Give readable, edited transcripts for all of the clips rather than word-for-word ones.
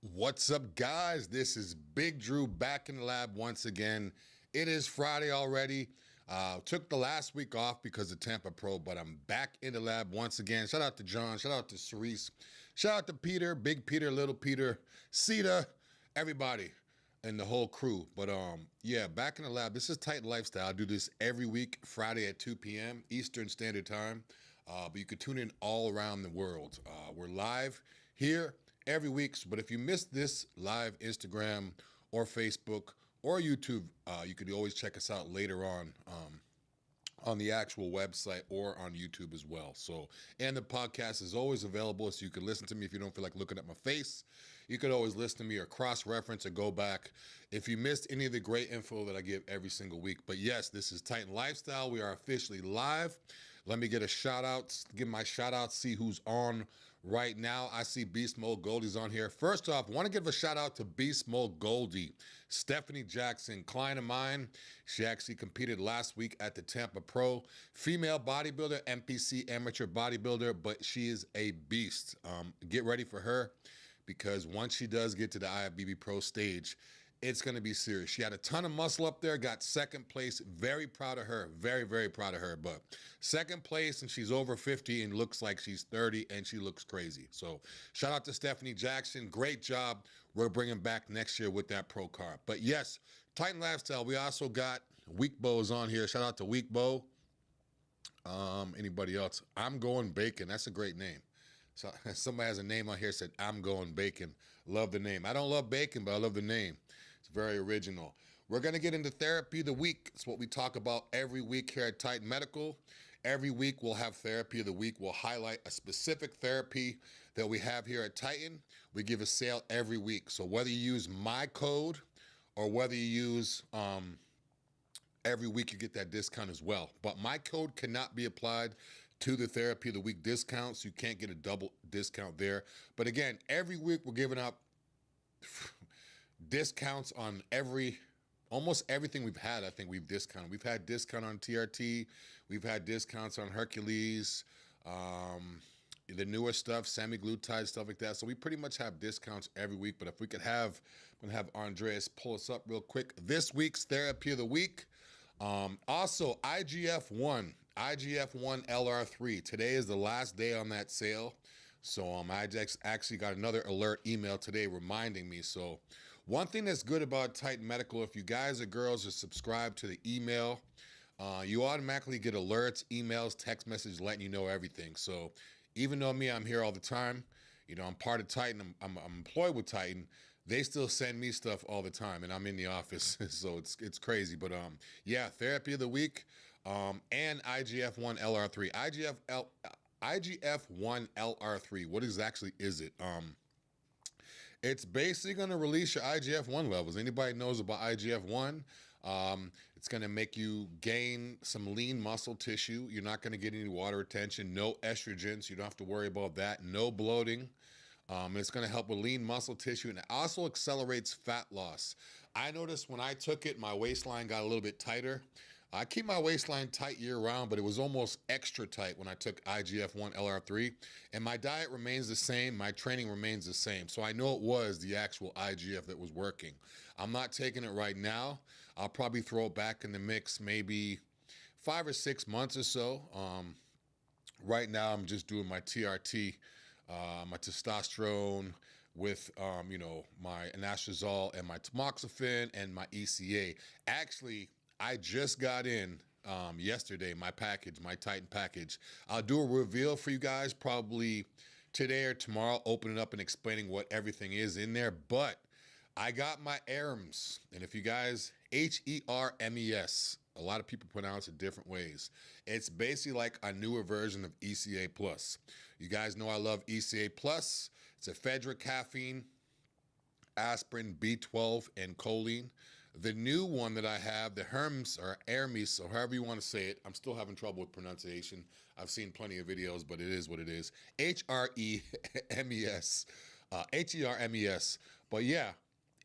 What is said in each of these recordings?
What's up, guys? This is Big Dru back in the lab once again. It is Friday already. Took the last week off because of Tampa Pro, but I'm back in the lab once again. Shout out to John, shout out to Cerise, shout out to Peter, Big Peter, Little Peter, Sita, everybody, and the whole crew. But yeah, back in the lab. This is Titan Lifestyle. I do this every week, Friday at 2 p.m. Eastern Standard Time. But you could tune in all around the world. We're live here every week, but if you missed this live Instagram or Facebook or YouTube, you could always check us out later on the actual website or on YouTube as well. So, and the podcast is always available, so you can listen to me if you don't feel like looking at my face. You could always listen to me or cross-reference or go back if you missed any of the great info that I give every single week. But yes, this is Titan Lifestyle. We are officially live. Let me get a shout out, give my shout out, see who's on right now. I see Beast Mode Goldie's on here. First off, I want to give a shout out to Beast Mode Goldie, Stephanie Jackson, client of mine. She actually competed last week at the Tampa Pro, female bodybuilder, NPC amateur bodybuilder, but she is a beast. Get ready for her, because once she does get to the IFBB Pro stage, it's going to be serious. She had a ton of muscle up there, got second place. Very proud of her. Very, very proud of her. But second place, and she's over 50 and looks like she's 30, and she looks crazy. So shout out to Stephanie Jackson. Great job. We're bringing back next year with that pro card. But yes, Titan Lifestyle. We also got Weak Bo's on here. Shout out to Weak Bo. Anybody else? I'm Going Bacon. That's a great name. So somebody has a name on here said, I'm Going Bacon. Love the name. I don't love bacon, but I love the name. It's very original. We're going to get into Therapy of the Week. It's what we talk about every week here at Titan Medical. Every week we'll have Therapy of the Week. We'll highlight a specific therapy that we have here at Titan. We give a sale every week. So whether you use my code or whether you use every week, you get that discount as well. But my code cannot be applied to the Therapy of the Week discounts. You can't get a double discount there. But again, every week we're giving up discounts on almost everything we've had. I think we've discounted. We've had discount on TRT. We've had discounts on Hercules, the newer stuff, semaglutide, stuff like that. So we pretty much have discounts every week. But if we could have, I'm gonna have Andreas pull us up real quick. This week's Therapy of the Week. Also, IGF-1 LR3. Today is the last day on that sale. So I just actually got another alert email today reminding me. So one thing that's good about Titan Medical, if you guys or girls are subscribed to the email, you automatically get alerts, emails, text messages letting you know everything. So even though I'm here all the time, you know, I'm part of Titan, I'm employed with Titan, they still send me stuff all the time, and I'm in the office, so it's crazy. But yeah, Therapy of the Week, and IGF-1 LR3. IGF-1 LR3, what exactly is it? It's basically going to release your IGF-1 levels. Anybody knows about IGF-1? It's going to make you gain some lean muscle tissue. You're not going to get any water retention, no estrogens. You don't have to worry about that. No bloating. It's going to help with lean muscle tissue, and it also accelerates fat loss. I noticed when I took it, my waistline got a little bit tighter. I keep my waistline tight year-round, but it was almost extra tight when I took IGF-1 LR3, and my diet remains the same, my training remains the same, so I know it was the actual IGF that was working. I'm not taking it right now. I'll probably throw it back in the mix maybe 5 or 6 months or so. Right now, I'm just doing my TRT, my testosterone with, you know, my anastrozole and my tamoxifen and my ECA. Actually, I just got in yesterday, my package, my Titan package. I'll do a reveal for you guys probably today or tomorrow, opening up and explaining what everything is in there. But I got my ERMS, and if you guys, HERMES, a lot of people pronounce it different ways. It's basically like a newer version of ECA Plus. You guys know I love ECA Plus. It's ephedra, caffeine, aspirin, B12, and choline. The new one that I have, the Hermes or Hermes, or however you want to say it, I'm still having trouble with pronunciation. I've seen plenty of videos, but it is what it is. HREMES, HERMES. But yeah,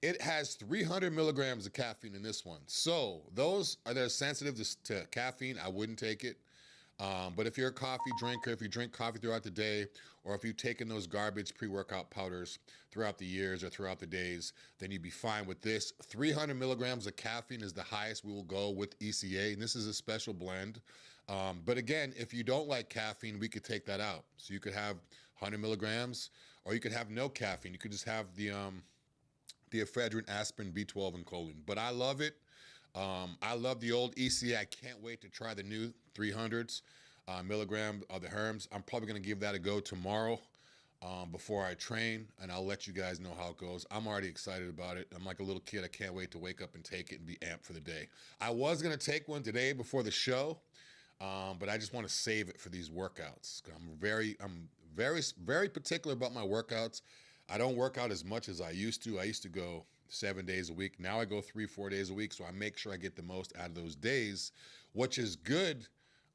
it has 300 milligrams of caffeine in this one. So those are that sensitive to caffeine, I wouldn't take it. But if you're a coffee drinker, if you drink coffee throughout the day, or if you've taken those garbage pre-workout powders throughout the years or throughout the days, then you'd be fine with this. 300 milligrams of caffeine is the highest we will go with ECA, and this is a special blend. But again, if you don't like caffeine, we could take that out. So you could have 100 milligrams, or you could have no caffeine. You could just have the ephedrine, aspirin, B12, and choline. But I love it. I love the old ECA. I can't wait to try the new 300s milligram of the Herms. I'm probably going to give that a go tomorrow before I train, and I'll let you guys know how it goes. I'm already excited about it. I'm like a little kid. I can't wait to wake up and take it and be amped for the day. I was going to take one today before the show, but I just want to save it for these workouts. I'm very particular about my workouts. I don't work out as much as I used to. I used to go 7 days a week. Now I go 3-4 days a week, so I make sure I get the most out of those days, which is good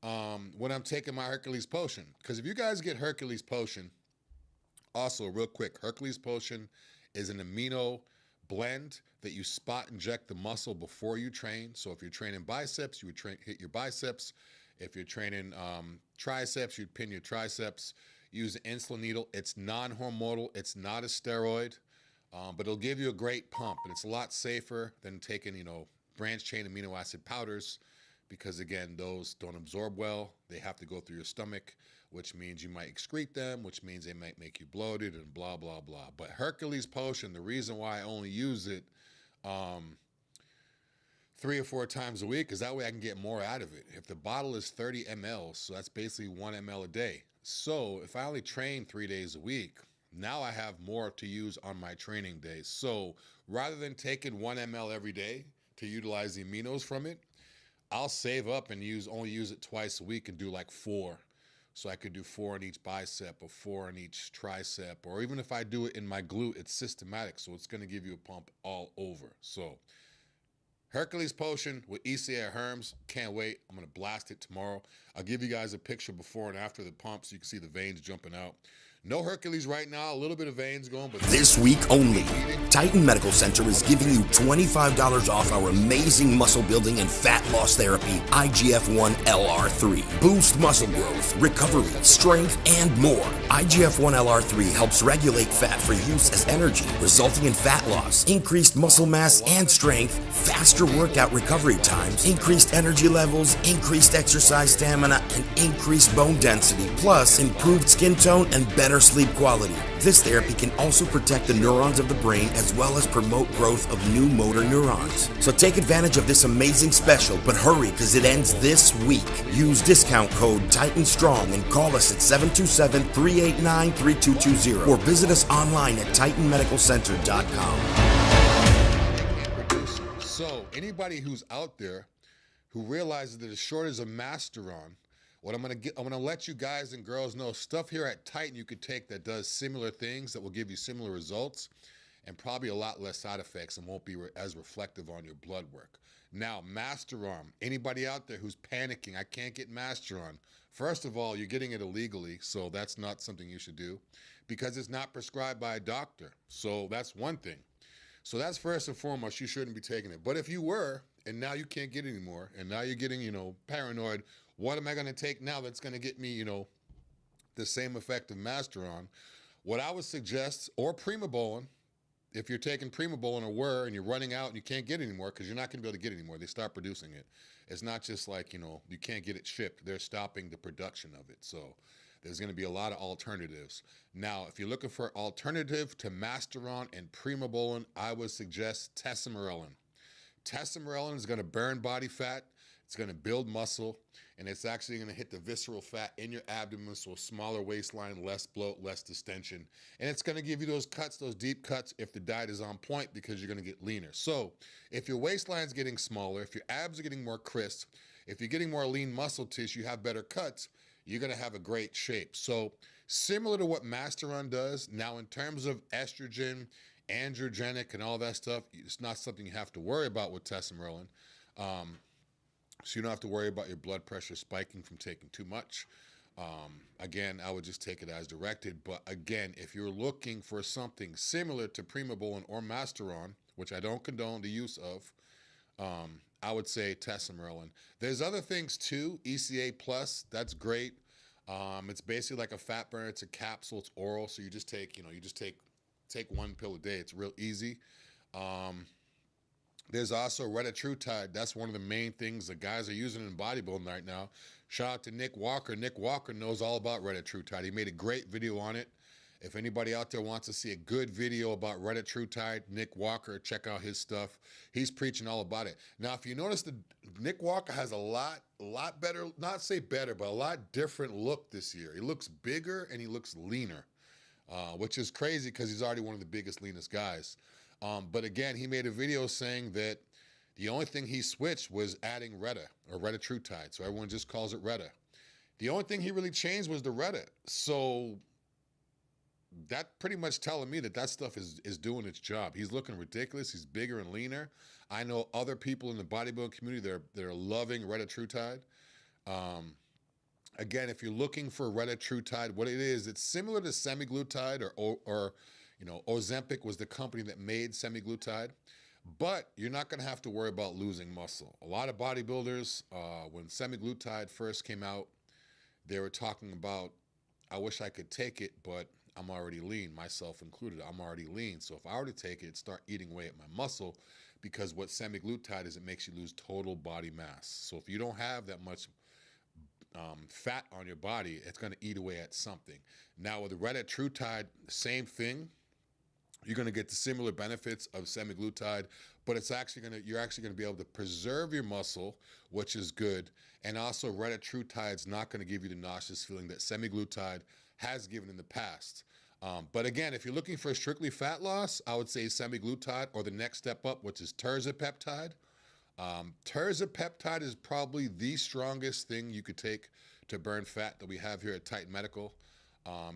when I'm taking my Hercules Potion. Because if you guys get Hercules Potion, also real quick, Hercules Potion is an amino blend that you spot inject the muscle before you train. So if you're training biceps, you would hit your biceps. If you're training triceps, you'd pin your triceps. Use an insulin needle. It's non-hormonal. It's not a steroid. But it'll give you a great pump, and it's a lot safer than taking, branched chain amino acid powders, because again, those don't absorb well. They have to go through your stomach, which means you might excrete them, which means they might make you bloated and blah, blah, blah. But Hercules Potion, the reason why I only use it 3 or 4 times a week is that way I can get more out of it. If the bottle is 30 ml, so that's basically 1 ml a day. So if I only train 3 days a week, now I have more to use on my training days. So rather than taking 1 ml every day to utilize the aminos from it, I'll save up and only use it twice a week and do like 4. So I could do 4 in each bicep or 4 in each tricep, or even if I do it in my glute, it's systematic. So it's going to give you a pump all over. So Hercules Potion with ECA Herms. Can't wait. I'm going to blast it tomorrow. I'll give you guys a picture before and after the pump so you can see the veins jumping out. No Hercules right now, a little bit of veins going, but this week only, Titan Medical Center is giving you $25 off our amazing muscle building and fat loss therapy, IGF-1 LR3. Boost muscle growth, recovery, strength, and more. IGF-1 LR3 helps regulate fat for use as energy, resulting in fat loss, increased muscle mass and strength, faster workout recovery times, increased energy levels, increased exercise stamina, and increased bone density, plus improved skin tone and better sleep quality. This therapy can also protect the neurons of the brain as well as promote growth of new motor neurons. So take advantage of this amazing special, but hurry because it ends this week. Use discount code TITANSTRONG and call us at 727-389-3220 or visit us online at TitanMedicalCenter.com. So anybody who's out there who realizes that as short as a Masteron, what I'm gonna let you guys and girls know stuff here at Titan you could take that does similar things that will give you similar results and probably a lot less side effects and won't be as reflective on your blood work. Now, Masteron, anybody out there who's panicking, I can't get Masteron. First of all, you're getting it illegally, so that's not something you should do because it's not prescribed by a doctor. So that's one thing. So that's first and foremost, you shouldn't be taking it. But if you were, and now you can't get it anymore, and now you're getting, paranoid, what am I going to take now that's going to get me, the same effect of Masteron? What I would suggest, or Primobolan, if you're taking Primobolan or and you're running out and you can't get it anymore, because you're not going to be able to get it anymore. They start producing it. It's not just like, you can't get it shipped. They're stopping the production of it. So there's going to be a lot of alternatives. Now, if you're looking for an alternative to Masteron and Primobolan, I would suggest Tesamorelin. Tesamorelin is going to burn body fat. It's going to build muscle, and it's actually going to hit the visceral fat in your abdomen, so a smaller waistline, less bloat, less distension. And it's going to give you those cuts, those deep cuts, if the diet is on point because you're going to get leaner. So if your waistline's getting smaller, if your abs are getting more crisp, if you're getting more lean muscle tissue, you have better cuts, you're going to have a great shape. So similar to what Masteron does, now in terms of estrogen, androgenic, and all that stuff, it's not something you have to worry about with Tesamorelin. So you don't have to worry about your blood pressure spiking from taking too much. Again, I would just take it as directed. But again, if you're looking for something similar to Primobolan or Masteron, which I don't condone the use of, I would say testosterone. There's other things too. ECA plus, that's great. It's basically like a fat burner. It's a capsule. It's oral, so you just take, take one pill a day. It's real easy. There's also retatrutide. That's one of the main things the guys are using in bodybuilding right now. Shout out to Nick Walker. Nick Walker knows all about retatrutide. He made a great video on it. If anybody out there wants to see a good video about retatrutide, Nick Walker, check out his stuff. He's preaching all about it. Now, if you notice, Nick Walker has a lot better, not say better, but a lot different look this year. He looks bigger and he looks leaner, which is crazy because he's already one of the biggest, leanest guys. But again, he made a video saying that the only thing he switched was adding retatrutide. So everyone just calls it Reta. The only thing he really changed was the Reta. So that pretty much telling me that stuff is doing its job. He's looking ridiculous. He's bigger and leaner. I know other people in the bodybuilding community that are loving retatrutide. Again, if you're looking for retatrutide, what it is, it's similar to semaglutide or Ozempic was the company that made semaglutide, but you're not going to have to worry about losing muscle. A lot of bodybuilders, when semaglutide first came out, they were talking about, I wish I could take it, but I'm already lean, myself included. I'm already lean. So if I were to take it, start eating away at my muscle, because what semaglutide is, it makes you lose total body mass. So if you don't have that much fat on your body, it's going to eat away at something. Now with the retatrutide, same thing. You're going to get the similar benefits of semaglutide, but you're actually going to be able to preserve your muscle, which is good. And also retatrutide's not going to give you the nauseous feeling that semaglutide has given in the past. But again, if you're looking for strictly fat loss, I would say semaglutide, or the next step up, which is tirzepatide. Tirzepatide is probably the strongest thing you could take to burn fat that we have here at Titan Medical.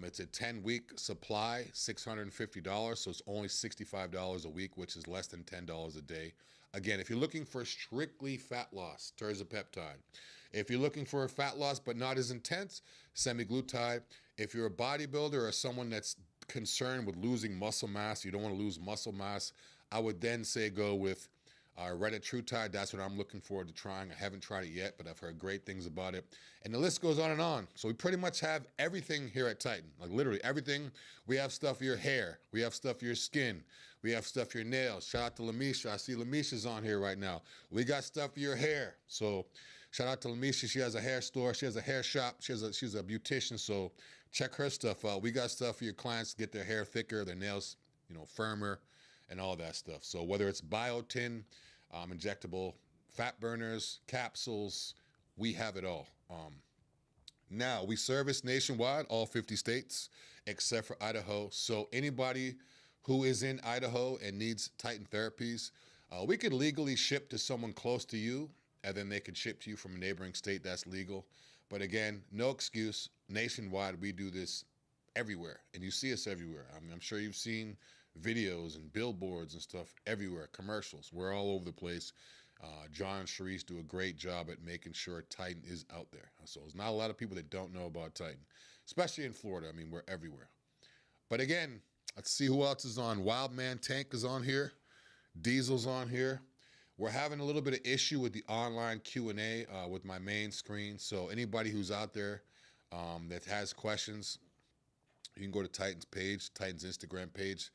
It's a 10-week supply, $650, so it's only $65 a week, which is less than $10 a day. Again, if you're looking for strictly fat loss, tirzepatide. If you're looking for a fat loss but not as intense, semaglutide. If you're a bodybuilder or someone that's concerned with losing muscle mass, you don't want to lose muscle mass, I would then say go with retatrutide. That's what I'm looking forward to trying. I haven't tried it yet, but I've heard great things about it. And the list goes on and on. So we pretty much have everything here at Titan, like literally everything. We have stuff for your hair. We have stuff for your skin. We have stuff for your nails. Shout out to Lamisha. I see Lamisha's on here right now. We got stuff for your hair. So shout out to Lamisha. She has a hair store. She has a hair shop. She's a beautician. So check her stuff out. We got stuff for your clients to get their hair thicker, their nails, firmer, and all that stuff. So whether it's biotin, injectable fat burners, capsules, we have it all. Now, we service nationwide, all 50 states, except for Idaho. So anybody who is in Idaho and needs Titan therapies, we could legally ship to someone close to you, and then they could ship to you from a neighboring state. That's legal. But again, no excuse. Nationwide, we do this everywhere, and you see us everywhere. I'm sure you've seen videos and billboards and stuff everywhere, commercials. We're all over the place. John and Sharice do a great job at making sure Titan is out there. So there's not a lot of people that don't know about Titan, especially in Florida. I mean, we're everywhere. But again, let's see who else is on. Wildman Tank is on here. Diesel's on here. We're having a little bit of issue with the online Q&A with my main screen. So anybody who's out there that has questions, you can go to Titan's page, Titan's Instagram page.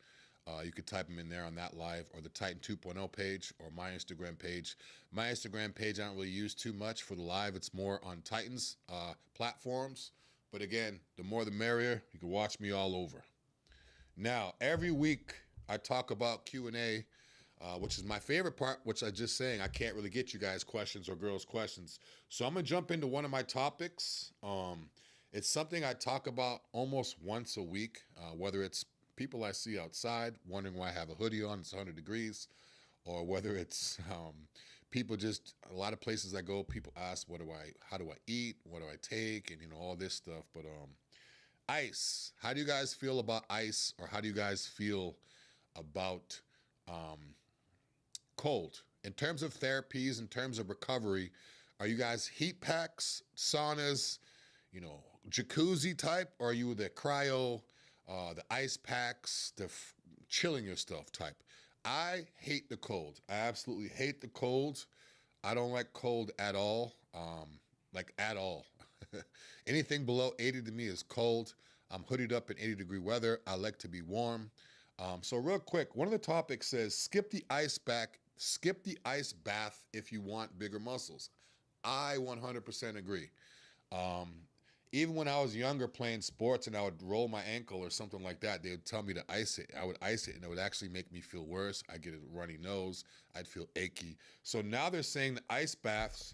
You could type them in there on that live, or the Titan 2.0 page, or my Instagram page. My Instagram page I don't really use too much for the live. It's more on Titan's platforms. But again, the more the merrier. You can watch me all over. Now, every week I talk about Q&A, which is my favorite part, which I just saying I can't really get you guys questions or girls questions. So I'm going to jump into one of my topics. It's something I talk about almost once a week, whether it's people I see outside wondering why I have a hoodie on, it's 100 degrees, or whether it's people just, a lot of places I go, people ask, how do I eat, what do I take, and all this stuff. But ice, how do you guys feel about ice, or how do you guys feel about cold? In terms of therapies, in terms of recovery, are you guys heat packs, saunas, jacuzzi type, or are you the cryo, the ice packs, the chilling yourself type? I hate the cold. I absolutely hate the cold. I don't like cold at all, like at all. Anything below 80 to me is cold. I'm hoodied up in 80-degree weather. I like to be warm. So real quick, one of the topics says skip the ice bath if you want bigger muscles. I 100% agree. Um, Even when I was younger playing sports and I would roll my ankle or something like that, they would tell me to ice it. I would ice it and it would actually make me feel worse. I'd get a runny nose. I'd feel achy. So now they're saying the ice baths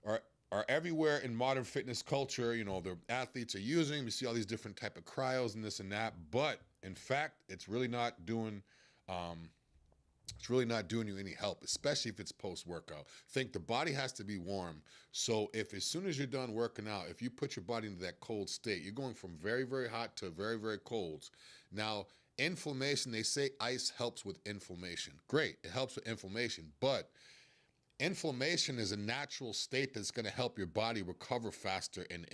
are are everywhere in modern fitness culture. You know, the athletes are using them. You see all these different type of cryos and this and that. But in fact, it's really not doing you any help, especially if it's post-workout. Think the body has to be warm. So if as soon as you're done working out, if you put your body into that cold state, you're going from very, very hot to very, very cold. Now, inflammation, they say ice helps with inflammation. Great, it helps with inflammation, but inflammation is a natural state that's going to help your body recover faster and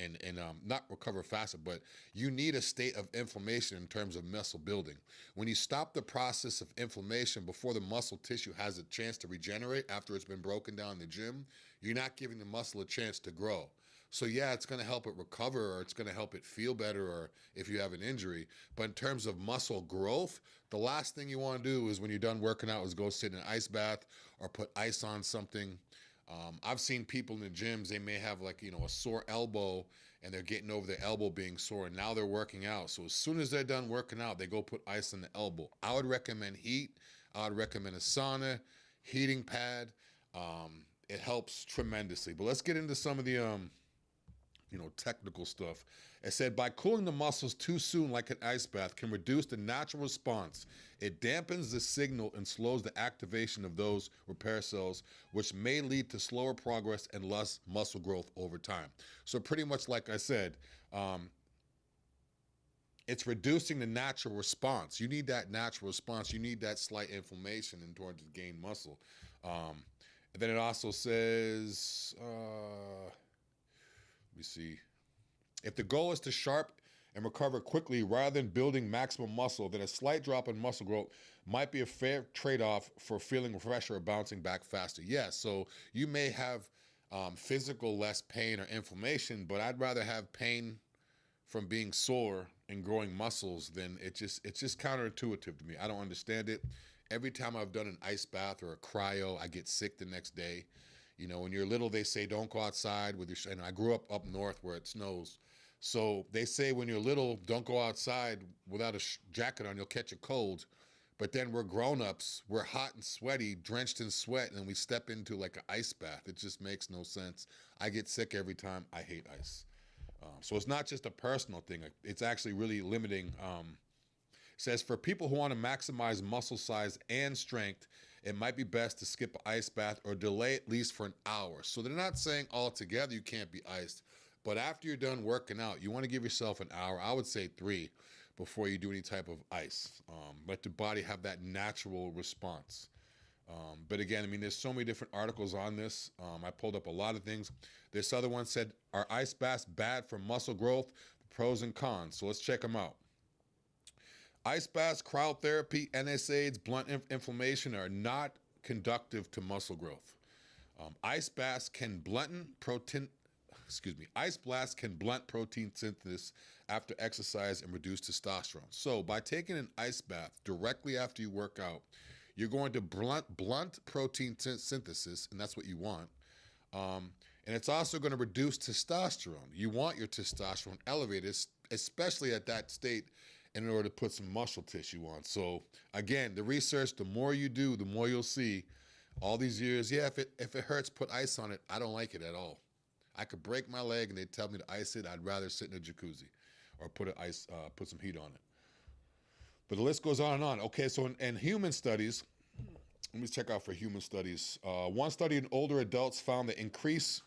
not recover faster, but you need a state of inflammation in terms of muscle building. When you stop the process of inflammation before the muscle tissue has a chance to regenerate after it's been broken down in the gym, you're not giving the muscle a chance to grow. So yeah, it's going to help it recover, or it's going to help it feel better, or if you have an injury. But in terms of muscle growth, the last thing you want to do is when you're done working out is go sit in an ice bath or put ice on something. I've seen people in the gyms, they may have like, you know, a sore elbow and they're getting over their elbow being sore and now they're working out. So as soon as they're done working out, they go put ice on the elbow. I would recommend heat. I would recommend a sauna, heating pad. It helps tremendously. But let's get into some of the technical stuff. It said by cooling the muscles too soon, like an ice bath, can reduce the natural response. It dampens the signal and slows the activation of those repair cells, which may lead to slower progress and less muscle growth over time. So pretty much like I said, it's reducing the natural response. You need that natural response. You need that slight inflammation in order to gain muscle. And then it also says, let me see. If the goal is to sharp and recover quickly rather than building maximum muscle, then a slight drop in muscle growth might be a fair trade-off for feeling fresher or bouncing back faster. Yeah, so you may have physical less pain or inflammation, but I'd rather have pain from being sore and growing muscles than it's just counterintuitive to me. I don't understand it. Every time I've done an ice bath or a cryo, I get sick the next day. You know, when you're little, they say don't go outside with your. And I grew up north where it snows, so they say when you're little, don't go outside without a jacket on. You'll catch a cold. But then we're grown-ups. We're hot and sweaty, drenched in sweat, and then we step into like an ice bath. It just makes no sense. I get sick every time. I hate ice. So it's not just a personal thing. It's actually really limiting. It says for people who want to maximize muscle size and strength, it might be best to skip an ice bath or delay at least for an hour. So they're not saying altogether you can't be iced, but after you're done working out, you want to give yourself an hour. I would say 3 before you do any type of ice. Let the body have that natural response. But again, I mean, there's so many different articles on this. I pulled up a lot of things. This other one said, are ice baths bad for muscle growth? Pros and cons. So let's check them out. Ice baths, cryotherapy, NSAIDs, blunt inflammation are not conductive to muscle growth. Ice baths can blunt protein synthesis after exercise and reduce testosterone. So by taking an ice bath directly after you work out, you're going to blunt protein synthesis, and that's what you want. And it's also going to reduce testosterone. You want your testosterone elevated, especially at that state, in order to put some muscle tissue on. So again, the research, the more you do, the more you'll see. All these years, yeah, if it hurts, put ice on it. I don't like it at all. I could break my leg and they tell me to ice it. I'd rather sit in a jacuzzi or put some heat on it. But the list goes on and on. Okay, so in human studies, let me check out for human studies. One study in older adults found that increased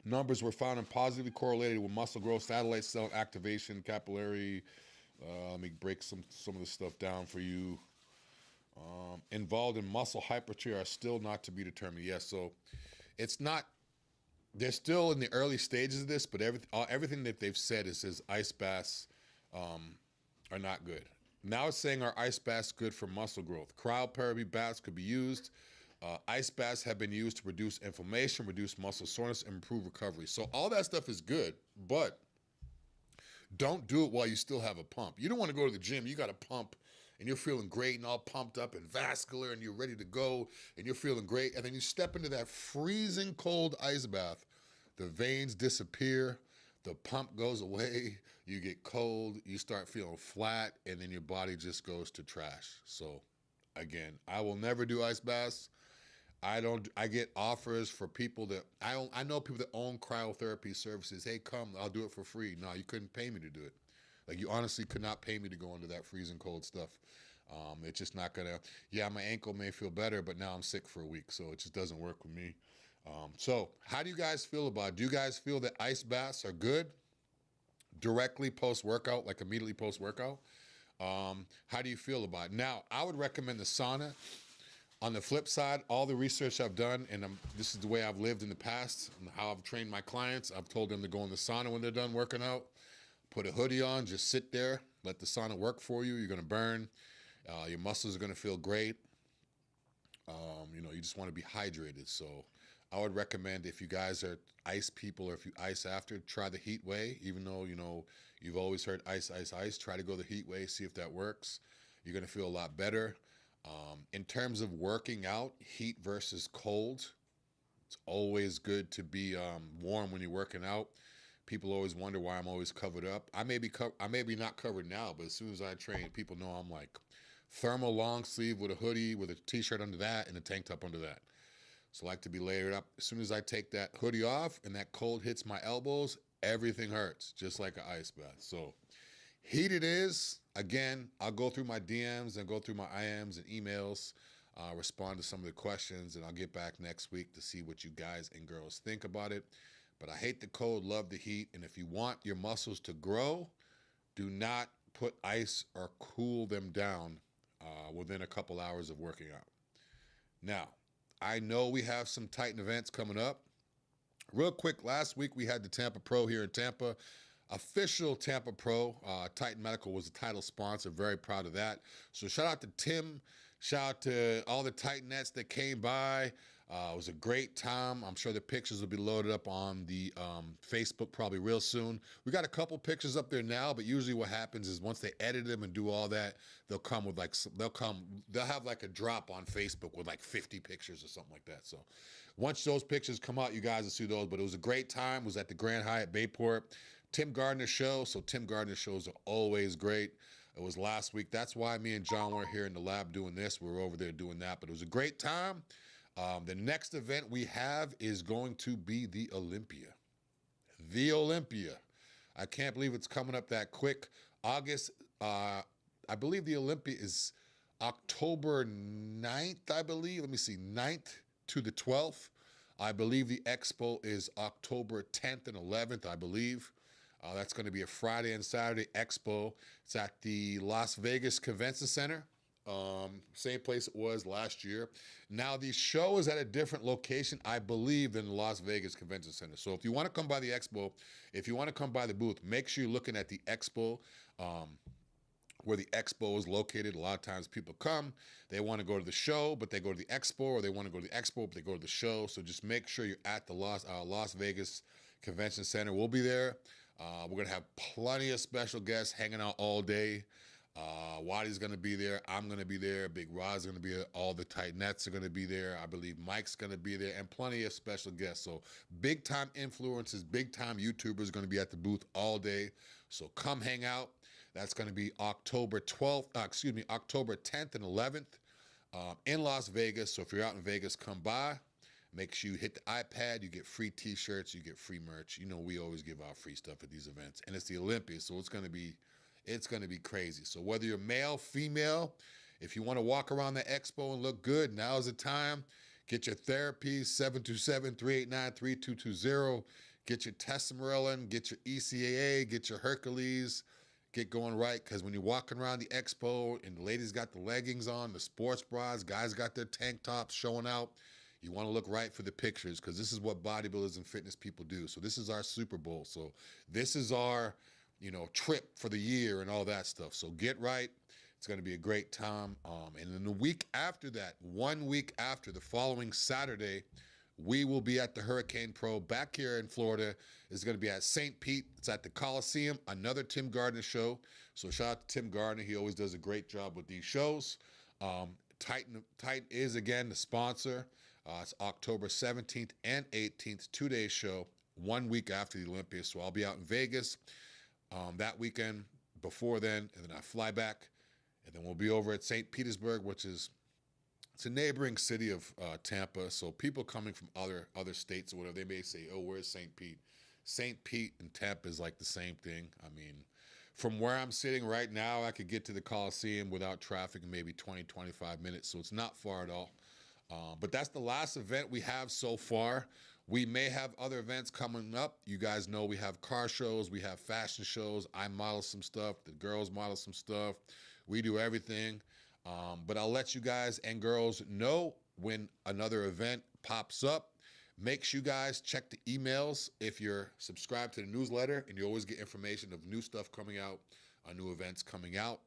numbers were found and positively correlated with muscle growth, satellite cell activation, capillary. Let me break some of this stuff down for you. Involved in muscle hypertrophy are still not to be determined. Yes, so it's not. They're still in the early stages of this, but everything that they've said is ice baths are not good. Now it's saying are ice baths good for muscle growth? Cryotherapy baths could be used. Ice baths have been used to reduce inflammation, reduce muscle soreness, and improve recovery. So all that stuff is good, but don't do it while you still have a pump. You don't want to go to the gym, you got a pump, and you're feeling great and all pumped up and vascular, and you're ready to go, and you're feeling great, and then you step into that freezing cold ice bath. The veins disappear, the pump goes away, you get cold, you start feeling flat, and then your body just goes to trash. So again, I will never do ice baths. I get offers for people that, I know people that own cryotherapy services. Hey, come, I'll do it for free. No, you couldn't pay me to do it. Like, you honestly could not pay me to go into that freezing cold stuff. It's just not gonna, yeah, my ankle may feel better, but now I'm sick for a week, so it just doesn't work with me. So how do you guys feel about it? Do you guys feel that ice baths are good directly post-workout, like immediately post-workout? How do you feel about it? Now, I would recommend the sauna. On the flip side, all the research I've done, and this is the way I've lived in the past, and how I've trained my clients, I've told them to go in the sauna when they're done working out, put a hoodie on, just sit there, let the sauna work for you. You're gonna burn. Your muscles are gonna feel great. You just wanna be hydrated. So I would recommend, if you guys are ice people or if you ice after, try the heat way. Even though, you've always heard ice, ice, ice, try to go the heat way, see if that works. You're gonna feel a lot better. In terms of working out, heat versus cold, it's always good to be warm when you're working out. People always wonder why I'm always covered up. I may be not covered now, but as soon as I train, people know I'm like thermal long sleeve with a hoodie, with a t-shirt under that, and a tank top under that. So I like to be layered up. As soon as I take that hoodie off and that cold hits my elbows, everything hurts, just like an ice bath. So heat it is. Again, I'll go through my DMs and go through my IMs and emails, respond to some of the questions, and I'll get back next week to see what you guys and girls think about it. But I hate the cold, love the heat, and if you want your muscles to grow, do not put ice or cool them down within a couple hours of working out. Now, I know we have some Titan events coming up. Real quick, last week we had the Tampa Pro here in Tampa. Official Tampa Pro. Titan Medical was the title sponsor. Very proud of that. So shout out to Tim. Shout out to all the Titanettes that came by. It was a great time. I'm sure the pictures will be loaded up on the Facebook probably real soon. We got a couple pictures up there now, but usually what happens is once they edit them and do all that, they'll have like a drop on Facebook with like 50 pictures or something like that. So once those pictures come out, you guys will see those. But it was a great time. It was at the Grand Hyatt Bayport. Tim Gardner show. So Tim Gardner shows are always great. It was last week. That's why me and John were here in the lab doing this. We were over there doing that, but it was a great time. The next event we have is going to be the Olympia. The Olympia. I can't believe it's coming up that quick. August, I believe the Olympia is October 9th, I believe. Let me see, 9th to the 12th. I believe the expo is October 10th and 11th, I believe. That's going to be a Friday and Saturday expo. It's at the Las Vegas Convention Center. Same place it was last year. Now, the show is at a different location, I believe, than the Las Vegas Convention Center. So if you want to come by the expo, if you want to come by the booth, make sure you're looking at the expo, where the expo is located. A lot of times people come, they want to go to the show, but they go to the expo, or they want to go to the expo, but they go to the show. So just make sure you're at the Las Vegas Convention Center. We'll be there. We're going to have plenty of special guests hanging out all day. Waddy's going to be there. I'm going to be there. Big Rod's going to be there. All the Titanettes are going to be there. I believe Mike's going to be there, and plenty of special guests. So big-time influencers, big-time YouTubers are going to be at the booth all day. So come hang out. That's going to be October 10th and 11th in Las Vegas. So if you're out in Vegas, come by. Make sure you hit the iPad. You get free T-shirts. You get free merch. You know, we always give out free stuff at these events. And it's the Olympics, so it's going to be crazy. So whether you're male, female, if you want to walk around the expo and look good, now's the time. Get your therapies, 727-389-3220. Get your testosterone, get your ECAA, get your Hercules. Get going right, because when you're walking around the expo and the ladies got the leggings on, the sports bras, guys got their tank tops showing out, you want to look right for the pictures, because this is what bodybuilders and fitness people do. So this is our Super Bowl. So this is our, trip for the year and all that stuff. So get right. It's going to be a great time. And then the week after that, 1 week after, the following Saturday, we will be at the Hurricane Pro back here in Florida. It's going to be at St. Pete. It's at the Coliseum, another Tim Gardner show. So shout out to Tim Gardner. He always does a great job with these shows. Titan is, again, the sponsor. It's October 17th and 18th, 2-day show, 1 week after the Olympics. So I'll be out in Vegas that weekend before then, and then I fly back. And then we'll be over at St. Petersburg, which is it's a neighboring city of Tampa. So people coming from other states or whatever, they may say, oh, where's St. Pete? St. Pete and Tampa is like the same thing. I mean, from where I'm sitting right now, I could get to the Coliseum without traffic in maybe 20, 25 minutes. So it's not far at all. But that's the last event we have so far. We may have other events coming up. You guys know we have car shows, we have fashion shows. I model some stuff. The girls model some stuff. We do everything, but I'll let you guys and girls know when another event pops up. Make sure you guys check the emails if you're subscribed to the newsletter, and you always get information of new stuff coming out, new events coming out.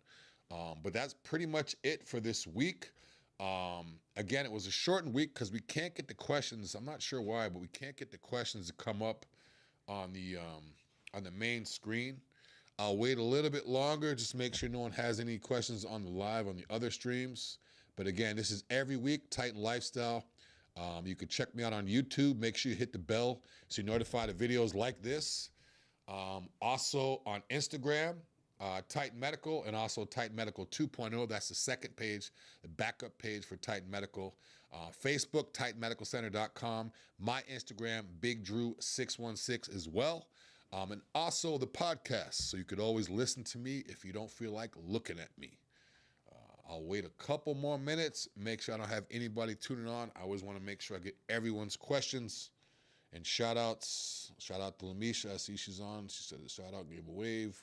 But that's pretty much it for this week. Again, it was a shortened week because we can't get the questions. I'm not sure why, but we can't get the questions to come up on the main screen. I'll wait a little bit longer, just make sure no one has any questions on the live on the other streams. But again, this is every week, Titan Lifestyle. You can check me out on YouTube. Make sure you hit the bell so you're notified of videos like this. Also on Instagram, Titan Medical, and also Titan Medical 2.0. That's the second page, the backup page for Titan Medical. Facebook, TitanMedicalCenter.com. My Instagram, Big Dru 616 as well. And also the podcast, so you could always listen to me if you don't feel like looking at me. I'll wait a couple more minutes, make sure I don't have anybody tuning on. I always want to make sure I get everyone's questions. And shout-outs. Shout out to Lamisha. I see she's on. She said a shout-out, gave a wave.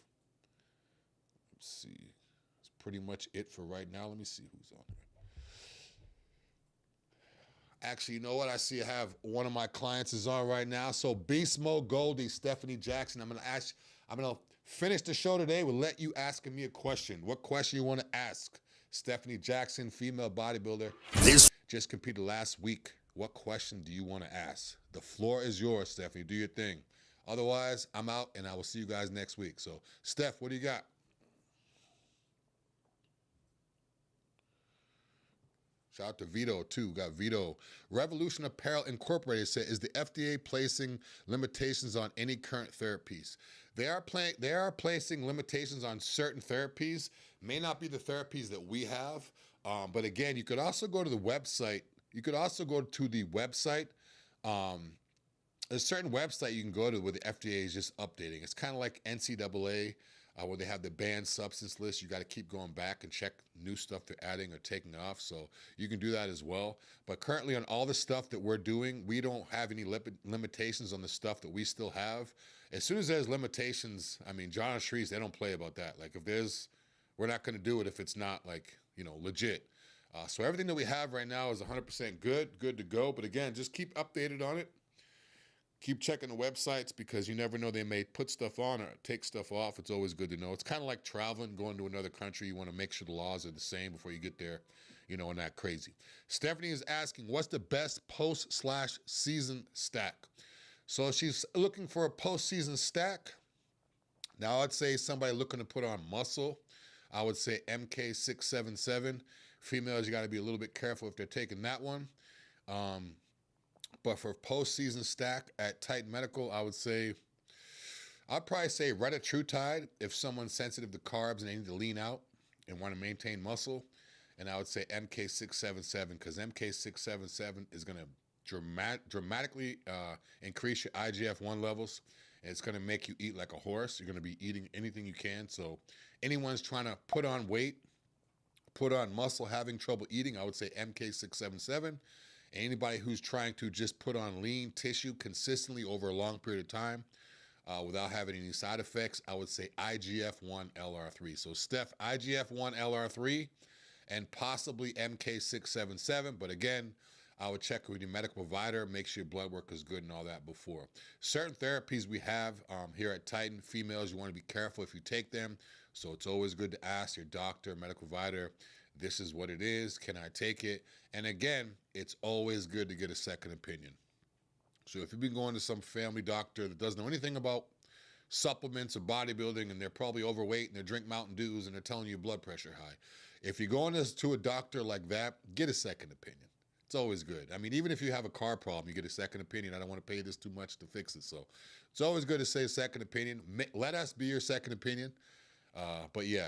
Let's see. That's pretty much it for right now. Let me see who's on here. Actually, you know what? I see I have one of my clients is on right now. So Beast Mode Goldie, Stephanie Jackson. I'm gonna finish the show today with let you asking me a question. What question you want to ask? Stephanie Jackson, female bodybuilder. Just competed last week. What question do you want to ask? The floor is yours, Stephanie. Do your thing. Otherwise, I'm out, and I will see you guys next week. So, Steph, what do you got? Shout out to Vito, too. Got Vito. Revolution Apparel Incorporated said, is the FDA placing limitations on any current therapies? They are placing limitations on certain therapies. May not be the therapies that we have. But again, you could also go to the website. There's a certain website you can go to where the FDA is just updating. It's kind of like NCAA, where they have the banned substance list. You got to keep going back and check new stuff they're adding or taking off. So you can do that as well. But currently on all the stuff that we're doing, we don't have any limitations on the stuff that we still have. As soon as there's limitations, I mean, John and Shrees, they don't play about that. Like we're not going to do it if it's not legit. So everything that we have right now is 100% good to go. But again, just keep updated on it. Keep checking the websites because you never know, they may put stuff on or take stuff off. It's always good to know. It's kind of like traveling, going to another country. You want to make sure the laws are the same before you get there, and not crazy. Stephanie is asking, what's the best post/season stack? So she's looking for a postseason stack. Now I'd say somebody looking to put on muscle, I would say MK677. Females, you got to be a little bit careful if they're taking that one. But for postseason stack at Titan Medical, I'd probably say retatrutide if someone's sensitive to carbs and they need to lean out and want to maintain muscle. And I would say MK677 because MK677 is going to dramatically increase your IGF-1 levels. And it's going to make you eat like a horse. You're going to be eating anything you can. So anyone's trying to put on weight, put on muscle, having trouble eating, I would say MK677. Anybody who's trying to just put on lean tissue consistently over a long period of time without having any side effects, I would say IGF-1 LR3. So Steph, IGF-1 LR3 and possibly MK677. But again, I would check with your medical provider, make sure your blood work is good and all that before. Certain therapies we have here at Titan, females, you want to be careful if you take them. So it's always good to ask your doctor, medical provider, this is what it is, can I take it? And again, it's always good to get a second opinion. So if you've been going to some family doctor that doesn't know anything about supplements or bodybuilding and they're probably overweight and they drink Mountain Dews and they're telling you blood pressure high, if you're going to a doctor like that, get a second opinion. It's always good. I mean, even if you have a car problem, you get a second opinion. I don't want to pay this too much to fix it. So it's always good to say a second opinion. Let us be your second opinion. But yeah,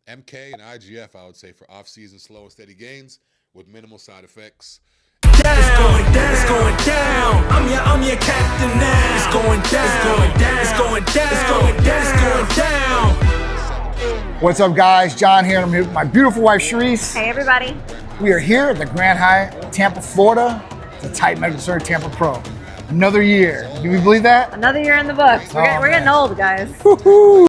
MK and IGF, I would say, for off-season slow and steady gains with minimal side effects. It's going down, it's going down. I'm your captain now. It's going down, it's going down, it's going down, it's going down. What's up, guys? John here. I'm here with my beautiful wife, Sharice. Hey, everybody. We are here at the Grand Hyatt, Tampa, Florida. It's a Titan Medical Center Tampa Pro. Another year. Do we believe that? Another year in the books. We're getting old, guys. Woo-hoo.